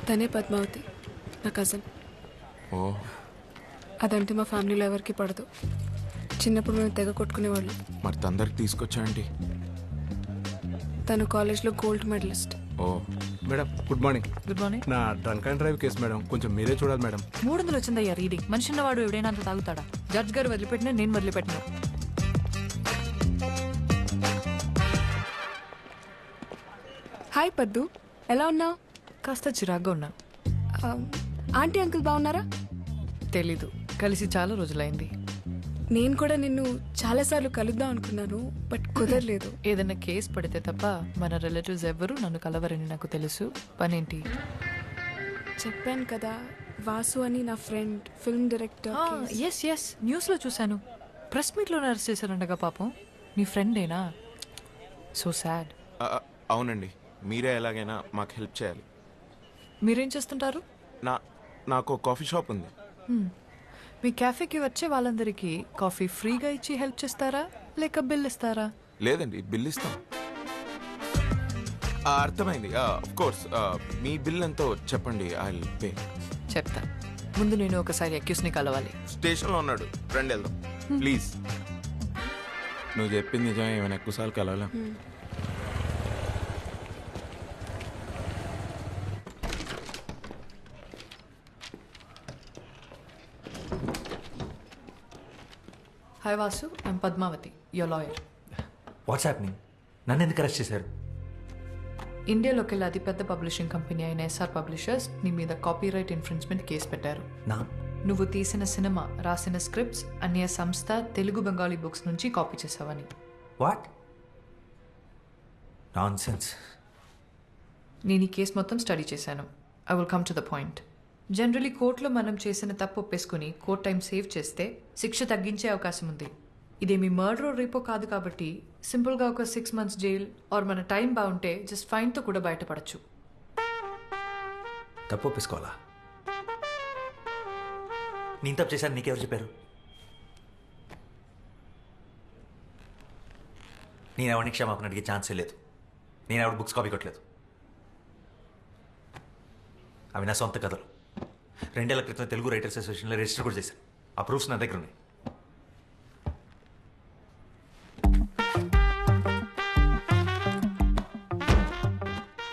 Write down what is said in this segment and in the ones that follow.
తనే పద్మావతి, నా కజిన్. ఓ, అదంటే మా ఫ్యామిలీలో ఎవరికి పడదు. చిన్నప్పుడు మేము తెగ కొట్టుకునేవాళ్ళు. మరి తొందరకి తీసుకొచ్చా అండి. తను కాలేజ్లో gold medallist. Oh madam good morning. Good morning. నా drunk and drive case madam, కొంచెం మీరే చూడాలి మేడం. 300 వచ్చిందయ్యా రీడింగ్. మనిషి ఉన్నవాడు ఎవడైనా అంత తాగుతాడా? జడ్జ్ గారు వదిలిపెట్టినా నేను వదిలిపెట్టినా. హాయ్ పద్దు, ఎలా ఉన్నావు? కాస్త చిరాగ్గా ఉన్నా. ఆంటీ అంకుల్ బాగున్నారా? తెలీదు, కలిసి చాలా రోజులైంది. నేను కూడా నిన్ను చాలాసార్లు కలుద్దాం అనుకున్నాను, బట్ కుదరలేదు. ఏదైనా కేసు పడితే తప్ప మన రిలేటివ్స్ ఎవ్వరూ నన్ను కలవరని నాకు తెలుసు. పనేంటి? చెప్పాను కదా, వాసు అని నా friend, film director. Yes yes, న్యూస్లో చూశాను. ప్రెస్ మీట్లో అరెస్ట్ చేశారండగా పాపం. మీ ఫ్రెండేనా? So sad. అవునండి, మీరే ఎలాగైనా మాకు హెల్ప్ చేయాలి. మీరేం చేస్తుంటారు? నాకు కాఫీ షాప్ ఉంది. మీ క్యాఫేకి వచ్చే వాళ్ళందరికీ కాఫీ ఫ్రీగా ఇచ్చి హెల్ప్ చేస్తారా, లేక బిల్ ఇస్తారా? లేదండి, బిల్ ఇస్తాం. అర్థమైంది. ఆఫ్ కోర్స్, మీ బిల్ ఎంతో చెప్పండి, ఐ విల్ పే. చెప్తా. ముందు నేను ఒకసారి అక్యూస్ని కలవాలి. స్టేషన్లో ఉన్నాడు, రండి వెళ్దాం ప్లీజ్. నువ్వు చెప్పింది నిజమే, ఏమైనా ఎక్కువసార్లు కలవాలా? Hi Vasu, I'm Padmavathi, your lawyer. What's happening? నన్ను ఎందుకు అరెస్ట్ చేశారు? ఇండియాలోకి అతిపెద్ద పబ్లిషింగ్ కంపెనీ అయిన ఎస్ఆర్ పబ్లిషర్స్ నీ మీద కాపీరైట్ ఇన్ఫ్రిన్స్మెంట్ కేసు పెట్టారు. నువ్వు తీసిన సినిమా, రాసిన స్క్రిప్ట్స్ అన్య సంస్థ తెలుగు బెంగాలీ బుక్స్ నుంచి కాపీ చేసావని. What nonsense. నేను ఈ కేసు మొత్తం స్టడీ చేశాను. I will come to the point. Generally కోర్టులో మనం చేసిన తప్పు ఒప్పేసుకుని కోర్ట్ టైం సేవ్ చేస్తే శిక్ష తగ్గించే అవకాశం ఉంది. ఇదేమి మర్డర్ రేపో కాదు కాబట్టి సింపుల్గా ఒక 6 months జైల్ ఆర్ మన టైం బాగుంటే జస్ట్ ఫైన్తో కూడా బయటపడచ్చు. తప్పు ఒప్పేసుకోవాలా? నేను తప్పు చేశాను, నీకెవరు చెప్పారు? నేను ఎవరిని క్షమాపణ అడిగే ఛాన్సే లేదు. నేను ఎవరి బుక్స్ కాపీ కొట్టలేదు. అవి నా సొంత కథలు. 2 ఏళ్ల క్రితం తెలుగు రైటర్స్ అసోసియేషన్లో రిజిస్టర్ కూడా చేశాను. ఆ ప్రూఫ్స్ నా దగ్గర ఉన్నాయి.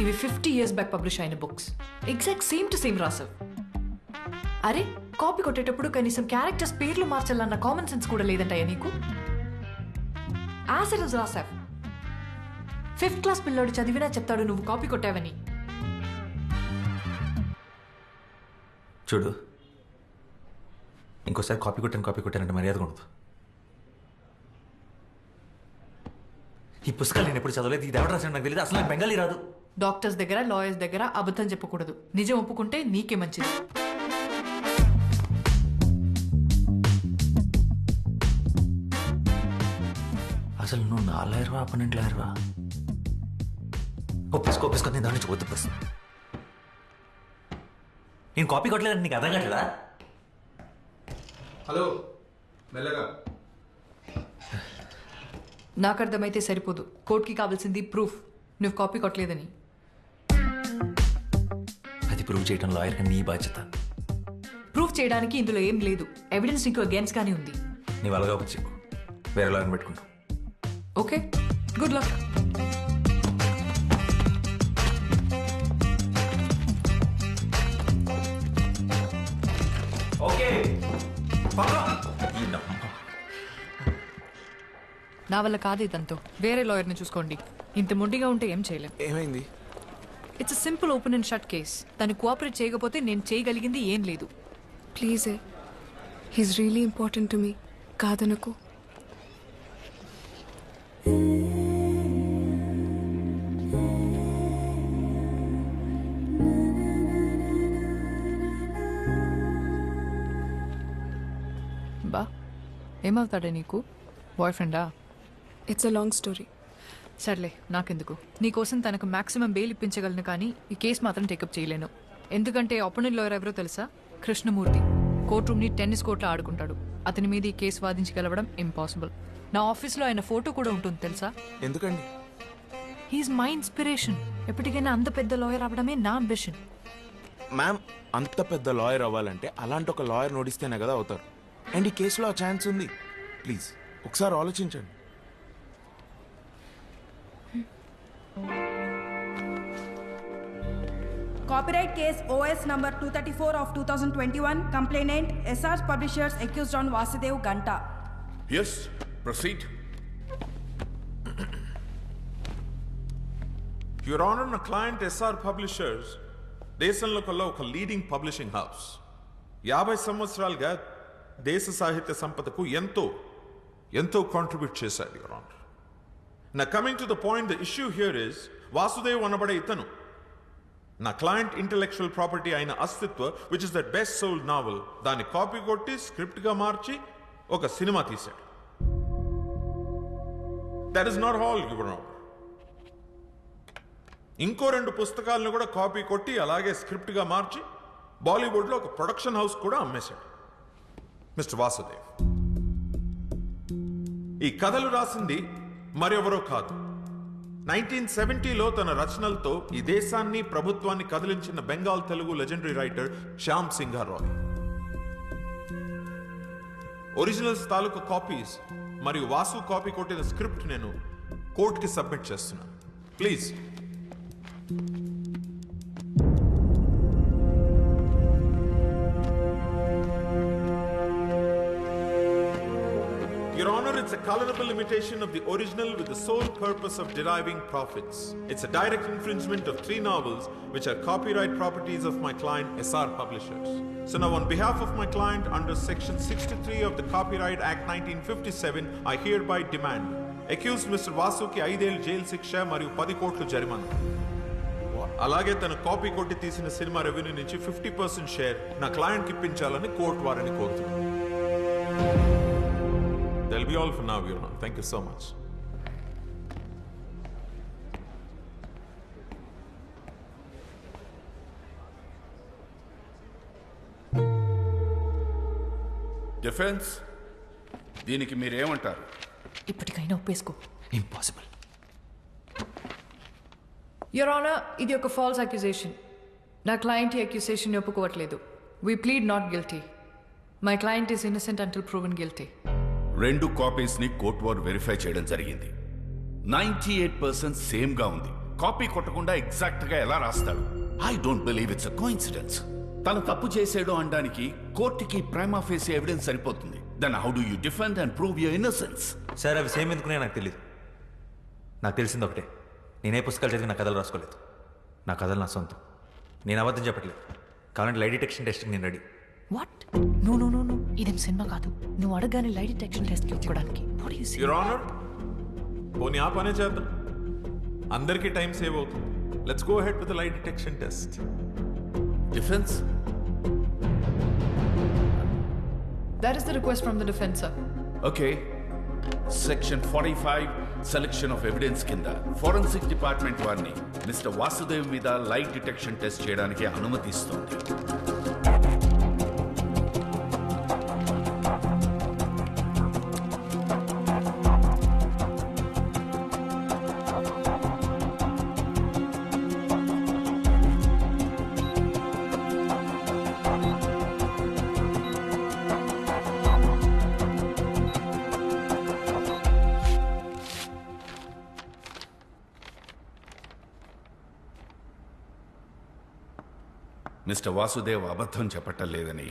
ఇవి 50 years బ్యాక్ పబ్లిష్ అయిన books. Exact same to same రాసావు. అరే, కాపీ కొట్టేటప్పుడు కనీసం క్యారెక్టర్స్ పేర్లు మార్చాలన్న కామన్ సెన్స్ కూడా లేదంటాయా నీకు? యాసిడ్ రాసావు. 5th class పిల్లోడు చదివినా చెప్తాడు నువ్వు కాపీ కొట్టావని. చూడు, ఇంకోసారి కాపీ కొట్టానంటే మర్యాద ఉండదు. ఈ పుస్తకాలు నేను ఎప్పుడు చదవలేదు. ఇది ఎవరు రాసాడు నాకు తెలియదు. అసలు నాకు బెంగాలీ రాదు. డాక్టర్స్ దగ్గర, లాయర్స్ దగ్గర అబద్ధం చెప్పకూడదు. నిజం ఒప్పుకుంటే నీకే మంచిది. అసలు నువ్వు నా లాయర్వా, అపనెంట్ లాయర్వా? ఒప్పేసుకో, నేను దాని నుంచి వద్దు. ప్రశ్న, నేను కాపీ కొట్టలేదంటే నీకు అర్థం కావట్లేదా? హలో, మెల్లగా. నాకు అర్థమైతే సరిపోదు. కోర్టుకి కావాల్సింది ప్రూఫ్, నువ్వు కాపీ కొట్టలేదని. అది ప్రూవ్ చేయడం లాయర్గా నీ బాధ్యత. ప్రూఫ్ చేయడానికి ఇందులో ఏం లేదు. ఎవిడెన్స్ నీకు అగేన్స్ గానే ఉంది. నీ వాళ్ళగా వచ్చి వేరే లాయర్ని పెట్టుకుంటావు. Okay, good luck. ఓకే, నా వల్ల కాదు ఇదంతా. వేరే లాయర్ని చూసుకోండి. ఇంత మొండిగా ఉంటే ఏం చేయలేం. ఏమైంది? It's a simple open and shut case. తను కోఆపరేట్ చేయకపోతే నేను చేయగలిగింది ఏం లేదు. Please, he's really important to me. కాదనకు. బా, ఏమవుతాడే నీకు? బాయ్ ఫ్రెండా? It's a long story. సర్లే, నాకెందుకు. నీకోసం తనకు మాక్సిమం బెయిల్ ఇప్పించగలను, కానీ ఈ కేసు మాత్రం టేకప్ చేయలేను. ఎందుకంటే అపోనెంట్ లాయర్ ఎవరో తెలుసా? కృష్ణమూర్తి. కోర్ట్ రూమ్ని టెన్నిస్ కోర్ట్లో ఆడుకుంటాడు. అతని మీద ఈ కేసు వాదించి గెలవడం ఇంపాసిబుల్. నా ఆఫీస్లో ఆయన ఫోటో కూడా ఉంటుంది తెలుసా? ఎందుకండి? He is my inspiration. ఎప్పటికైనా అంత పెద్ద లాయర్ అవ్వడమే నా అంబిషన్. మ్యామ్ అంత పెద్ద లాయర్ అవ్వాలంటే అలాంటి ఒక లాయర్ నోడిస్తేనే కదా అవుతారు. అండ్ ఈ కేసులో ఆ ఛాన్స్ ఉంది. ప్లీజ్ ఒకసారి ఆలోచించండి. Copyright case OS number 234 of 2021. Complainant SR's Publishers accused on Vasudev Ganta. Yes, proceed. Your Honor, నా క్లయింట్ SR పబ్లిషర్స్ దేశంలో కల్లా ఒక లీడింగ్ పబ్లిషింగ్ హౌస్. 50 సంవత్సరాలుగా దేశ సాహిత్య సంపదకు ఎంతో కాంట్రిబ్యూట్ చేశారు. యువర్ ఆనర్, నా coming to the point, the issue here is Vasudev అనబడే ఇతను నా క్లయింట్ ఇంటెలెక్చువల్ ప్రాపర్టీ అయిన Astitva, which is the best sold novel, దాన్ని కాపీ కొట్టి స్క్రిప్ట్గా మార్చి ఒక సినిమా తీశాడు. That is not all, your honour. ఇంకో 2 పుస్తకాలను కూడా కాపీ కొట్టి అలాగే స్క్రిప్ట్గా మార్చి బాలీవుడ్లో ఒక ప్రొడక్షన్ హౌస్ కూడా అమ్మేశాడు మిస్టర్ వాసుదేవ్. ఈ కథలు రాసింది మరెవరో కాదు, 1970లో తన రచనలతో ఈ దేశాన్ని ప్రభుత్వాన్ని కదిలించిన Bengal Telugu legendary writer Shyam Singharoy. Originals తాలూకు కాపీస్ మరియు వాసు కాపీ కొట్టిన స్క్రిప్ట్ నేను కోర్టుకి సబ్మిట్ చేస్తున్నాను. Please. Your Honor, it's a colorable imitation of the original with the sole purpose of deriving profits. It's a direct infringement of 3 novels which are copyright properties of my client SR Publishers. So now on behalf of my client under section 63 of the Copyright Act 1957, I hereby demand accused Mr. Vasuki 5 ఏళ్ల jail శిక్ష మరియు 10 కోట్ల జరిమానా. అలాగే తన copy కొట్టి తీసిన cinema revenue నుంచి 50% షేర్ నా క్లయింట్కి ఇప్పించాలని కోర్టు వారిని కోరుతున్నాను. That'll be all for now, Your Honor. Thank you so much. Defence, దీనికి మీరేమంటారు? ఇప్పటికైనా ఒప్పేసుకో. ఇంపాసిబుల్. యువర్ ఆనర్, ఇది ఒక ఫాల్స్ అక్యుజేషన్. నా క్లయింట్ ఈ అక్యుజేషన్ ఒప్పుకోవట్లేదు. We plead not guilty. My client is innocent until proven guilty. 2 కాపీస్ని కోర్టు వారు వెరిఫై చేయడం జరిగింది. 98% సేమ్గా ఉంది. కాపీ కొట్టకుండా ఎగ్జాక్ట్గా ఎలా రాస్తాడు? I don't believe it's a coincidence. తను తప్పు చేసాడు అనడానికి కోర్టుకి ప్రైమా ఫేసి ఎవిడెన్స్ సరిపోతుంది. Then how do you defend and prove your innocence? Sir, అవి సేమ్ ఎందుకునే నాకు తెలియదు. నాకు తెలిసింది ఒకటే, నేనే పుస్తకాలు చదివి నా కథలు రాసుకోలేదు. నా కథలు నా సొంతం. నేను అబద్ధం చెప్పట్లేదు. కావాలంటే లై డిటెక్షన్ టెస్ట్కి నేను ready. What? No no no no, ఇదేం సినిమా కాదు. నువ్వు అడగానే లై డిటెక్షన్ టెస్ట్ ఇచ్చుకోవడానికి. Your Honor, పోనీ ఆ పనే చేద్దాం. అందరికీ టైం సేవ్ అవుతుంది. Let's go ahead with the lie detection test. Defence, That is the request from the defense, sir. Okay. Section 45 selection of evidence కింద ఫోరెన్సిక్ డిపార్ట్మెంట్ వారిని mister Vasudev మీద లై డిటెక్షన్ టెస్ట్ చేయడానికి అనుమతిస్తోంది. మిస్టర్ వాసుదేవ్ అబద్ధం చెప్పటం లేదని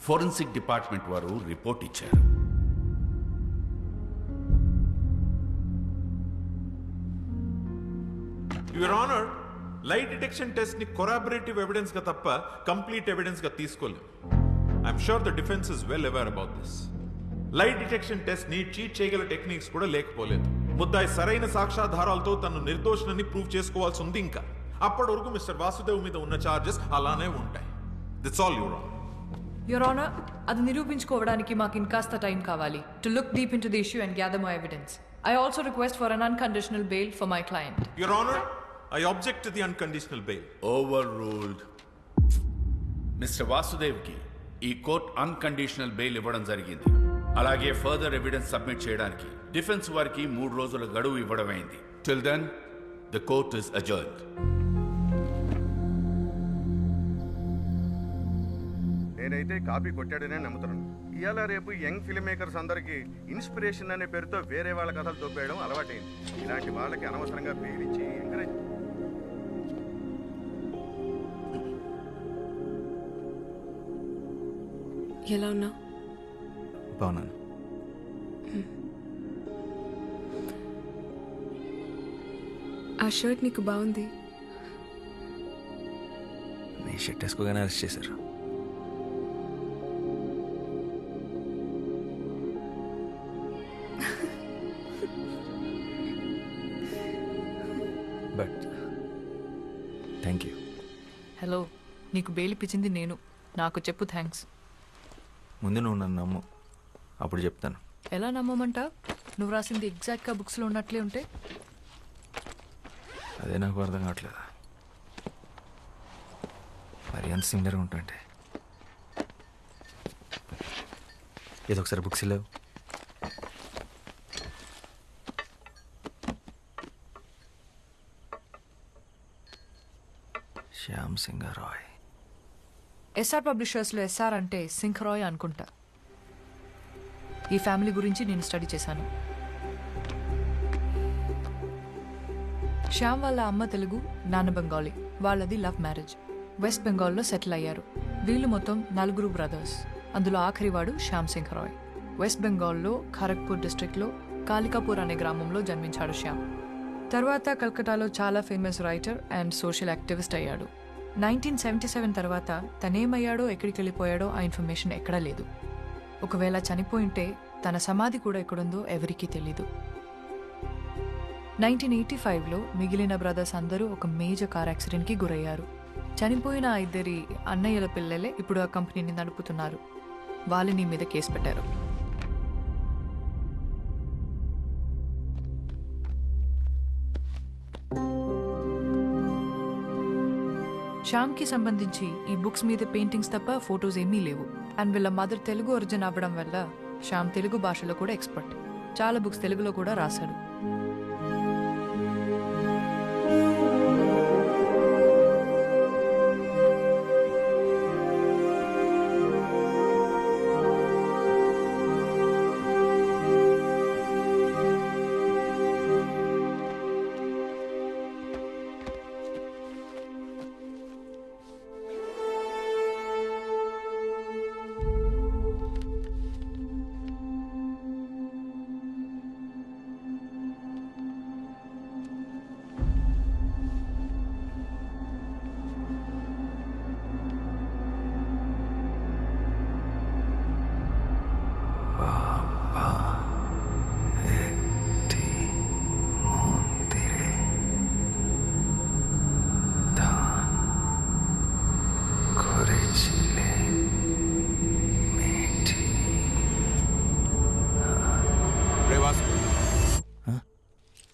forensic department వారు report ఇచ్చారు. Your honour, లై డిటెక్షన్ టెస్ట్ ని కొరాబరేటివ్ ఎవిడెన్స్ గా తప్ప కంప్లీట్ ఎవిడెన్స్ గా తీసుకోలేము. I'm sure the defence is well aware about this. లై డిటెక్షన్ టెస్ట్ ని చీట్ చేయగల టెక్నిక్స్ కూడా లేకపోలేదు. ముద్దాయి సరైన సాక్ష్యాధారాలతో తను నిర్దోషులని ప్రూవ్ చేసుకోవాల్సి ఉంది. ఇంకా అప్పటి వరకు మిస్టర్ వాసుదేవ్ మీద ఉన్న చార్జెస్ అలానే ఉంటాయి. That's all, your honour. Your honour, అది నిరూపించుకోవడానికి మాకు ఇంకాస్త టైం కావాలి. To look deep into the issue and gather my evidence. I also request for an unconditional bail for my client. Your honour, I object to the unconditional bail. Overruled. Mister వాసుదేవ్కి ఈ court unconditional bail ఇవ్వడం జరిగింది. అలాగే further evidence submit చేయడానికి defence వారికి 3 రోజుల గడువు ఇవ్వడమైంది. Till then the court is అడ్జర్న్డ్. నేనైతే కాపీ కొట్టాడనే నమ్ముతున్నాను. ఇవాళ రేపు యంగ్ ఫిల్మ్ మేకర్స్ అందరికీ ఇన్స్పిరేషన్ అనే పేరుతో వేరే వాళ్ళ కథలు దొబ్బేయడం అలవాటైంది. ఇలాంటి వాళ్ళకి అనవసరంగా పేరించి ఎంకరేజ్. ఎలా ఉన్నావు? బాగున్నాను. ఆ షర్ట్ నీకు బాగుంది. నీ షర్ట్ వేసుకోగానే అరెస్ట్ చేశారు. But thank you. హలో, నీకు బెయిల్ ఇప్పించింది నేను. నాకు చెప్పు థ్యాంక్స్. ముందు నువ్వు నన్ను నమ్ము, అప్పుడు చెప్తాను. ఎలా నమ్మమంటా? నువ్వు రాసింది ఎగ్జాక్ట్గా బుక్స్లో ఉన్నట్లే ఉంటే. అదే నాకు అర్థం కావట్లేదు. మరి అంత సిమిలర్గా ఉంటుంటే ఏదో ఒకసారి బుక్స్ లేవు. శ్యామ్ సింగ్ రాయ్. ఎస్ఆర్ పబ్లిషర్స్లో ఎస్ఆర్ అంటే సింగ్ రాయ్ అనుకుంటా. ఈ ఫ్యామిలీ గురించి నేను స్టడీ చేశాను. శ్యామ్ వాళ్ళ అమ్మ తెలుగు, నాన్న బెంగాలీ. వాళ్ళది లవ్ మ్యారేజ్. వెస్ట్ బెంగాల్లో సెటిల్ అయ్యారు. వీళ్ళు మొత్తం 4 బ్రదర్స్. అందులో ఆఖరివాడు శ్యామ్ సింగ్ రాయ్. వెస్ట్ బెంగాల్లో ఖరగ్పూర్ డిస్ట్రిక్ట్లో కాలికాపూర్ అనే గ్రామంలో జన్మించాడు శ్యామ్. తర్వాత కల్కటాలో చాలా famous writer and social activist అయ్యాడు. 1977 తర్వాత తనేమయ్యాడో ఎక్కడికి వెళ్ళిపోయాడో ఆ ఇన్ఫర్మేషన్ ఎక్కడా లేదు. ఒకవేళ చనిపోయింటే తన సమాధి కూడా ఎక్కడుందో ఎవరికీ తెలీదు. 1985లో మిగిలిన బ్రదర్స్ అందరూ ఒక మేజర్ కార్ యాక్సిడెంట్కి గురయ్యారు. చనిపోయిన ఆ 2 అన్నయ్యల పిల్లలే ఇప్పుడు ఆ కంపెనీని నడుపుతున్నారు. వాళ్ళని మీద కేసు పెట్టారు. శ్యామ్కి సంబంధించి ఈ బుక్స్ మీద పెయింటింగ్స్ తప్ప ఫొటోస్ ఏమీ లేవు. అండ్ వీళ్ళ మదర్ తెలుగు ఒరిజిన్ అవ్వడం వల్ల శ్యామ్ తెలుగు భాషలో కూడా ఎక్స్పర్ట్. చాలా బుక్స్ తెలుగులో కూడా రాశాడు.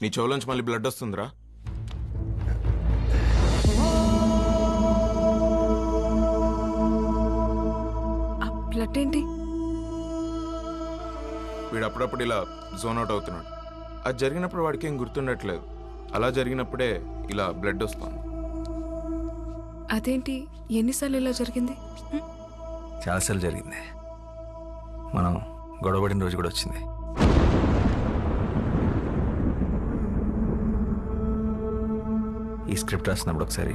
నీ చెవులోంచి మళ్ళీ బ్లడ్ వస్తుందిరా. ఆ బ్లడ్ ఏంటి? వీడు అప్పుడప్పుడు ఇలా జోన్ అవుట్ అవుతున్నాడు. అది జరిగినప్పుడు వాడికి ఏం గుర్తుండట్లేదు. అలా జరిగినప్పుడే ఇలా బ్లడ్ వస్తుంది. అదేంటి, ఎన్నిసార్లు ఇలా జరిగింది? చాలాసార్లు జరిగింది. మనం గొడవపడిన రోజు కూడా వచ్చింది. ఈ స్క్రిప్ట్ రాసినప్పుడు ఒకసారి